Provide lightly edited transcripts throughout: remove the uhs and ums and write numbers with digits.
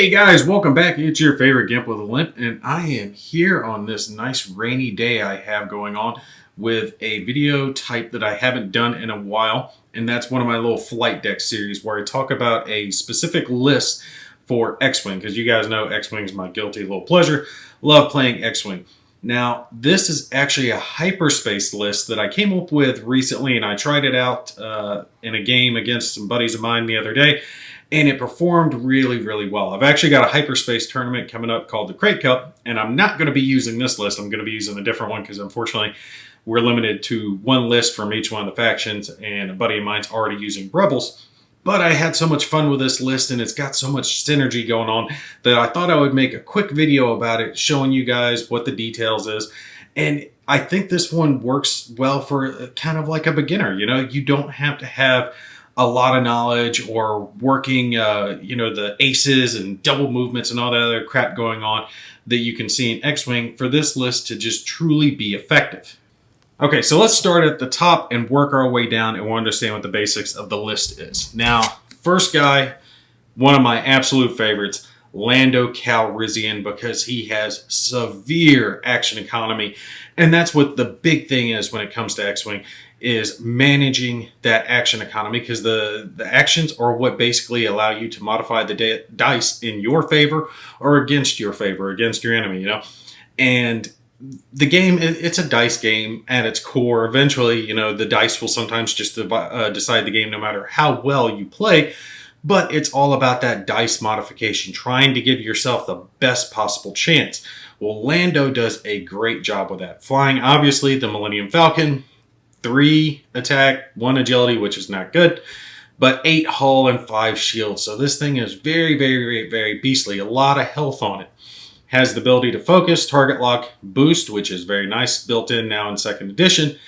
Hey guys, welcome back. It's your favorite Gimp with a Limp, and I am here on this nice rainy day I have going on with a video type that I haven't done in a while, and that's one of my little flight deck series where I talk about a specific list for Xwing, because you guys know Xwing is my guilty little pleasure. Love playing Xwing. Now, this is actually a hyperspace list that I came up with recently, and I tried it out in a game against some buddies of mine the other day, and it performed really well. I've actually got a hyperspace tournament coming up called the Crate Cup, and I'm not going to be using this list. I'm going to be using a different one because unfortunately we're limited to one list from each one of the factions, and a buddy of mine's already using Rebels. But I had so much fun with this list, and it's got so much synergy going on that I thought I would make a quick video about it, showing you guys what the details is. And I think this one works well for kind of like a beginner. You know, you don't have to have a lot of knowledge or working, the aces and double movements and all that other crap going on that you can see in Xwing for this list to just truly be effective. Okay, so let's start at the top and work our way down, and we'll understand what the basics of the list is. Now, first guy, one of my absolute favorites, Lando Calrissian, because he has severe action economy. And that's what the big thing is when it comes to Xwing, is managing that action economy, because the actions are what basically allow you to modify the dice in your favor or against your favor, against your enemy, you know. And the game, it's a dice game at its core. Eventually, you know, the dice will sometimes just decide the game no matter how well you play. But it's all about that dice modification, trying to give yourself the best possible chance. Well, Lando does a great job with that. Flying, obviously, the Millennium Falcon, 3 attack, 1 agility, which is not good, but 8 hull and 5 shields. So this thing is very beastly. A lot of health on it. Has the ability to focus, target lock, boost, which is very nice, built in now in 2nd edition.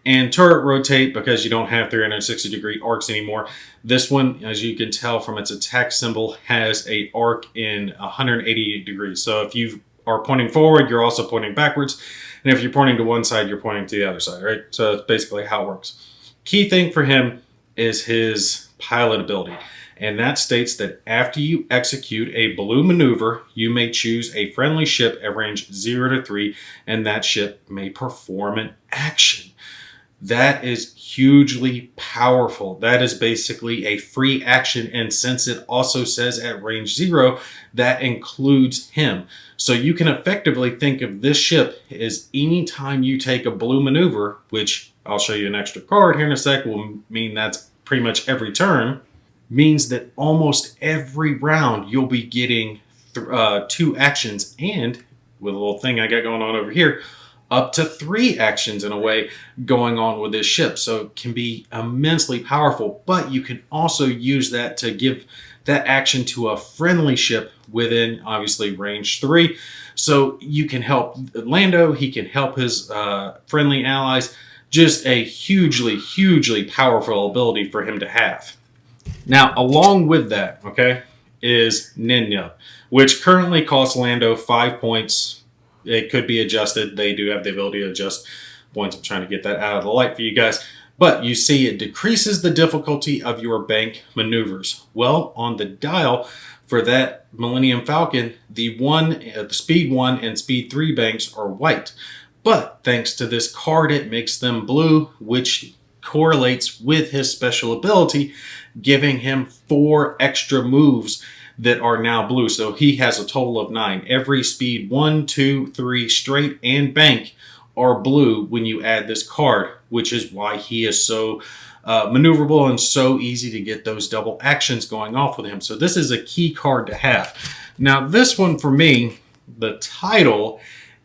And turret rotate, because you don't have 360-degree arcs anymore. This one, as you can tell from its attack symbol, has a arc in 188 degrees. So if you are pointing forward, you're also pointing backwards. And if you're pointing to one side, you're pointing to the other side, right? So it's basically how it works. Key thing for him is his pilot ability. And that states that after you execute a blue maneuver, you may choose a friendly ship at range 0 to 3, and that ship may perform an action. That is hugely powerful. That is basically a free action, and since it also says at range 0, that includes him. So you can effectively think of this ship as anytime you take a blue maneuver, which I'll show you an extra card here in a sec, will mean that's pretty much every turn, means that almost every round you'll be getting 2 actions, and with a little thing I got going on over here, up to 3 actions in a way going on with this ship. So it can be immensely powerful, but you can also use that to give that action to a friendly ship within, obviously, range 3. So you can help Lando, he can help his friendly allies. Just a hugely powerful ability for him to have. Now, along with that, okay, is Ninya, which currently costs Lando 5 points. It could be adjusted. They do have the ability to adjust points. I'm trying to get that out of the light for you guys. But you see it decreases the difficulty of your bank maneuvers. Well, on the dial for that Millennium Falcon, the speed 1 and speed 3 banks are white. But thanks to this card, it makes them blue, which correlates with his special ability, giving him 4 extra moves that are now blue. So he has a total of 9. Every speed 1, 2, 3, straight, and bank are blue when you add this card, which is why he is so maneuverable and so easy to get those double actions going off with him. So this is a key card to have. Now this one for me, the title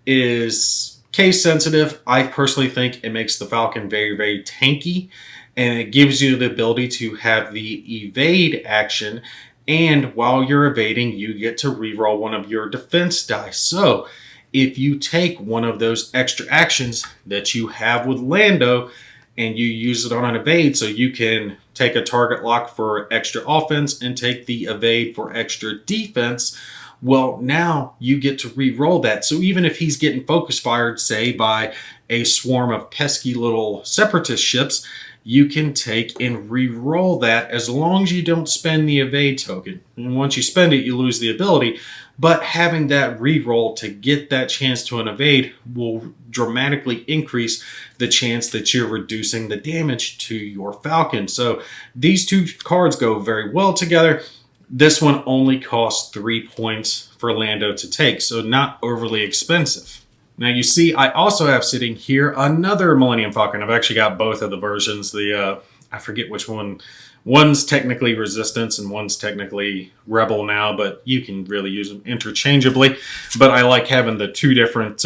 is case sensitive. I personally think it makes the Falcon very tanky, and it gives you the ability to have the evade action. And while you're evading, you get to reroll one of your defense dice. So if you take one of those extra actions that you have with Lando and you use it on an evade, so you can take a target lock for extra offense and take the evade for extra defense, well, now you get to re-roll that. So even if he's getting focus fired, say, by a swarm of pesky little separatist ships, you can take and re-roll that as long as you don't spend the evade token. And once you spend it, you lose the ability. But having that re-roll to get that chance to an evade will dramatically increase the chance that you're reducing the damage to your Falcon. So these two cards go very well together. This one only costs 3 points for Lando to take, so not overly expensive. Now you see, I also have sitting here another Millennium Falcon. I've actually got both of the versions. I forget which one. One's technically Resistance and one's technically Rebel now, but you can really use them interchangeably. But I like having the two different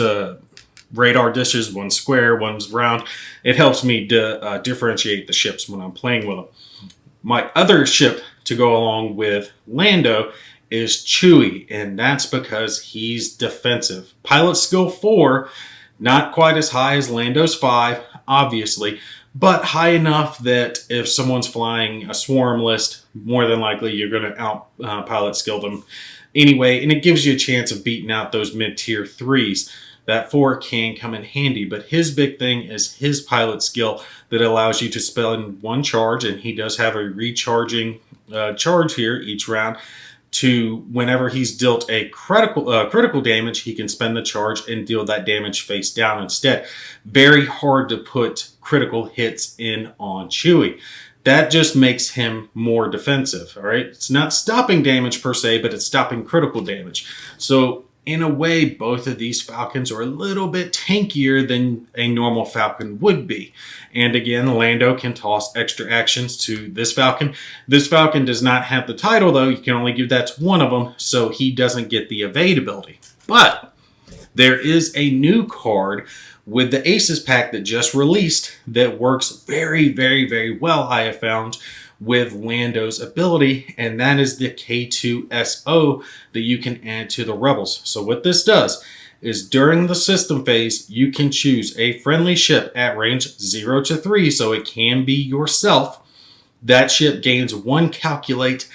radar dishes. One's square, one's round. It helps me differentiate the ships when I'm playing with them. My other ship to go along with Lando is Chewie, and that's because he's defensive. Pilot skill 4, not quite as high as Lando's 5, obviously, but high enough that if someone's flying a swarm list, more than likely you're going to out pilot skill them anyway, and it gives you a chance of beating out those mid-tier 3s. That 4 can come in handy, but his big thing is his pilot skill that allows you to spend 1 charge, and he does have a recharging charge here each round. To whenever he's dealt a critical damage, he can spend the charge and deal that damage face down instead. Very hard to put critical hits in on Chewie. That just makes him more defensive, all right? It's not stopping damage per se, but it's stopping critical damage. So in a way, both of these Falcons are a little bit tankier than a normal Falcon would be. And again, Lando can toss extra actions to this Falcon. This Falcon does not have the title, though. You can only give that to one of them, so he doesn't get the evade ability. But there is a new card with the Aces pack that just released that works very, very, very well, I have found, with Lando's ability, and that is the K2SO that you can add to the Rebels. So what this does is during the system phase, you can choose a friendly ship at range 0 to 3, so it can be yourself. That ship gains 1 calculate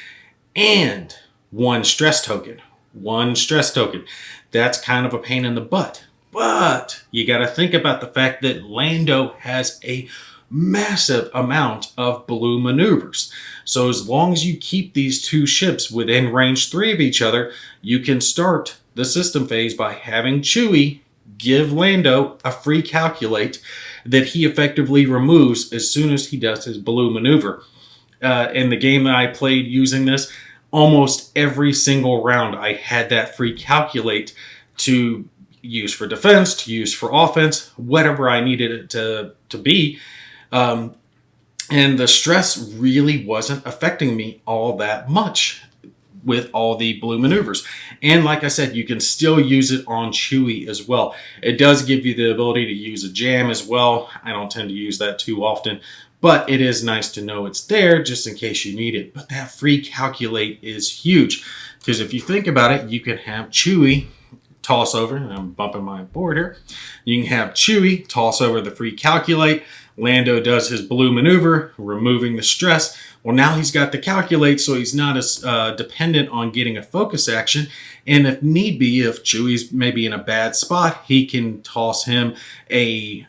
and 1 stress token. 1 stress token. That's kind of a pain in the butt. But you got to think about the fact that Lando has a massive amount of blue maneuvers. So as long as you keep these two ships within range 3 of each other, you can start the system phase by having Chewie give Lando a free calculate that he effectively removes as soon as he does his blue maneuver. In the game that I played using this, almost every single round I had that free calculate to use for defense, to use for offense, whatever I needed it to be. And the stress really wasn't affecting me all that much with all the blue maneuvers. And like I said, you can still use it on Chewie as well. It does give you the ability to use a jam as well. I don't tend to use that too often, but it is nice to know it's there just in case you need it. But that free calculate is huge, because if you think about it, you can have Chewie toss over, and I'm bumping my board here. You can have Chewie toss over the free calculate. Lando does his blue maneuver, removing the stress. Well, now he's got the calculate, so he's not as dependent on getting a focus action. And if need be, if Chewie's maybe in a bad spot, he can toss him a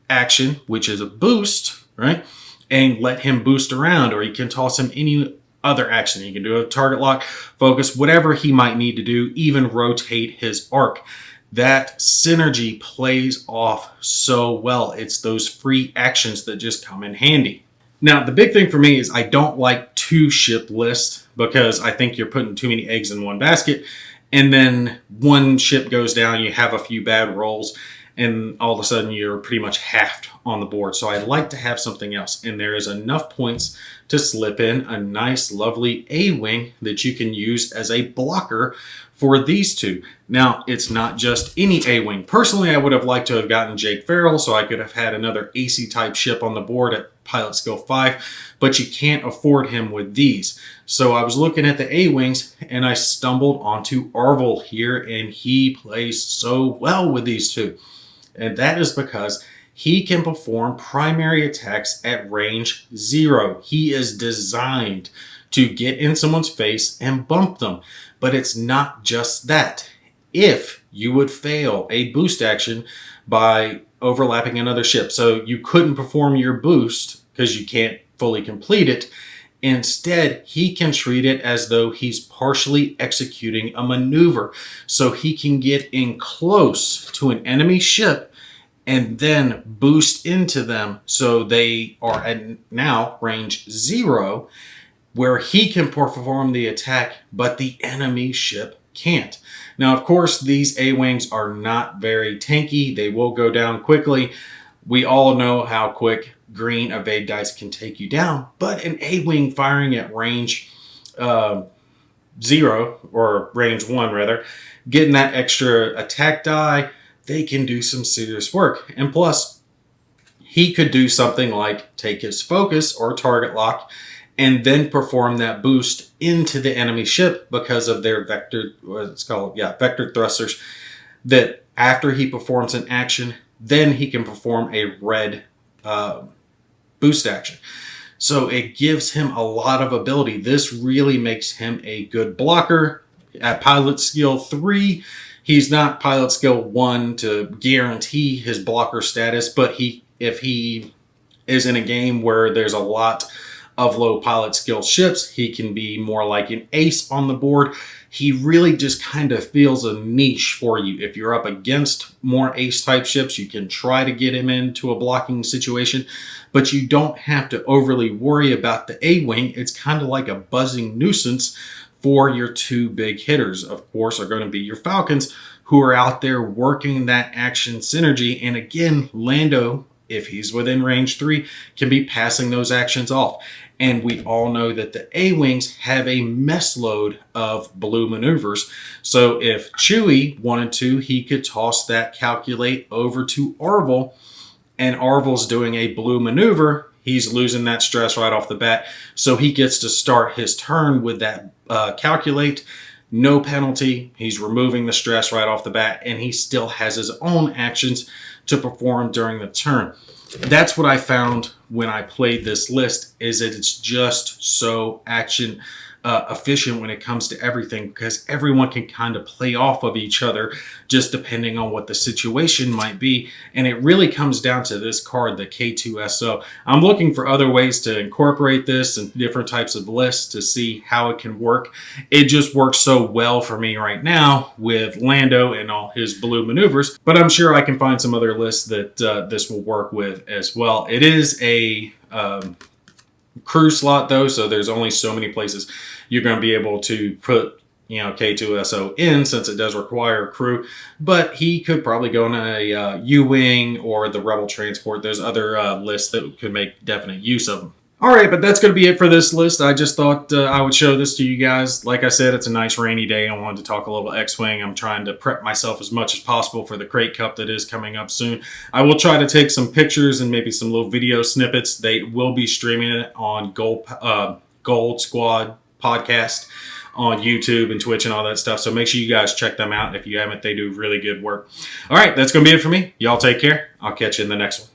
action, which is a boost, right? And let him boost around, or he can toss him any other action. He can do a target lock, focus, whatever he might need to do, even rotate his arc. That synergy plays off so well. It's those free actions that just come in handy. Now, the big thing for me is I don't like 2 ship lists, because I think you're putting too many eggs in one basket, and then one ship goes down, you have a few bad rolls, and all of a sudden you're pretty much halved on the board. So I like to have something else, and there is enough points to slip in a nice, lovely A-Wing that you can use as a blocker for these two. Now, it's not just any A-Wing. Personally, I would have liked to have gotten Jake Farrell, so I could have had another AC-type ship on the board at Pilot Skill 5, but you can't afford him with these. So I was looking at the A-Wings, and I stumbled onto Arvel here, and he plays so well with these two. And that is because he can perform primary attacks at range 0. He is designed to get in someone's face and bump them. But it's not just that. If you would fail a boost action by overlapping another ship, so you couldn't perform your boost because you can't fully complete it. Instead, he can treat it as though he's partially executing a maneuver. So he can get in close to an enemy ship and then boost into them so they are at now range 0, where he can perform the attack, but the enemy ship can't. Now, of course, these A-Wings are not very tanky. They will go down quickly. We all know how quick green evade dice can take you down, but an A-Wing firing at range 0, or range 1 rather, getting that extra attack die, they can do some serious work. And plus, he could do something like take his focus or target lock and then perform that boost into the enemy ship because of their vector, what it's called, vector thrusters, that after he performs an action, then he can perform a red boost action. So it gives him a lot of ability. This really makes him a good blocker. At pilot skill 3, he's not pilot skill 1 to guarantee his blocker status, but if he is in a game where there's a lot of low pilot skill ships, he can be more like an ace on the board. He really just kind of feels a niche for you. If you're up against more ace type ships, you can try to get him into a blocking situation, but you don't have to overly worry about the A-Wing. It's kind of like a buzzing nuisance for your 2 big hitters. Of course, are going to be your Falcons, who are out there working that action synergy. And again, Lando, if he's within range 3, can be passing those actions off. And we all know that the A-Wings have a mess load of blue maneuvers. So if Chewie wanted to, he could toss that calculate over to Arvel, and Arvel's doing a blue maneuver. He's losing that stress right off the bat. So he gets to start his turn with that calculate. No penalty. He's removing the stress right off the bat, and he still has his own actions to perform during the turn. That's what I found when I played this list, is that it's just so action efficient when it comes to everything, because everyone can kind of play off of each other just depending on what the situation might be. And it really comes down to this card, the K2SO. I'm looking for other ways to incorporate this in different types of lists to see how it can work. It just works so well for me right now with Lando and all his blue maneuvers, but I'm sure I can find some other lists that this will work with as well. It is a crew slot though, so there's only so many places you're going to be able to put, K2SO in, since it does require crew. But he could probably go in a Xwing or the Rebel Transport. There's other lists that could make definite use of them. All right, but that's going to be it for this list. I just thought I would show this to you guys. Like I said, it's a nice rainy day. I wanted to talk a little X-Wing. I'm trying to prep myself as much as possible for the Crate Cup that is coming up soon. I will try to take some pictures and maybe some little video snippets. They will be streaming it on Gold Squad podcast on YouTube and Twitch and all that stuff. So make sure you guys check them out. If you haven't, they do really good work. All right, that's going to be it for me. Y'all take care. I'll catch you in the next one.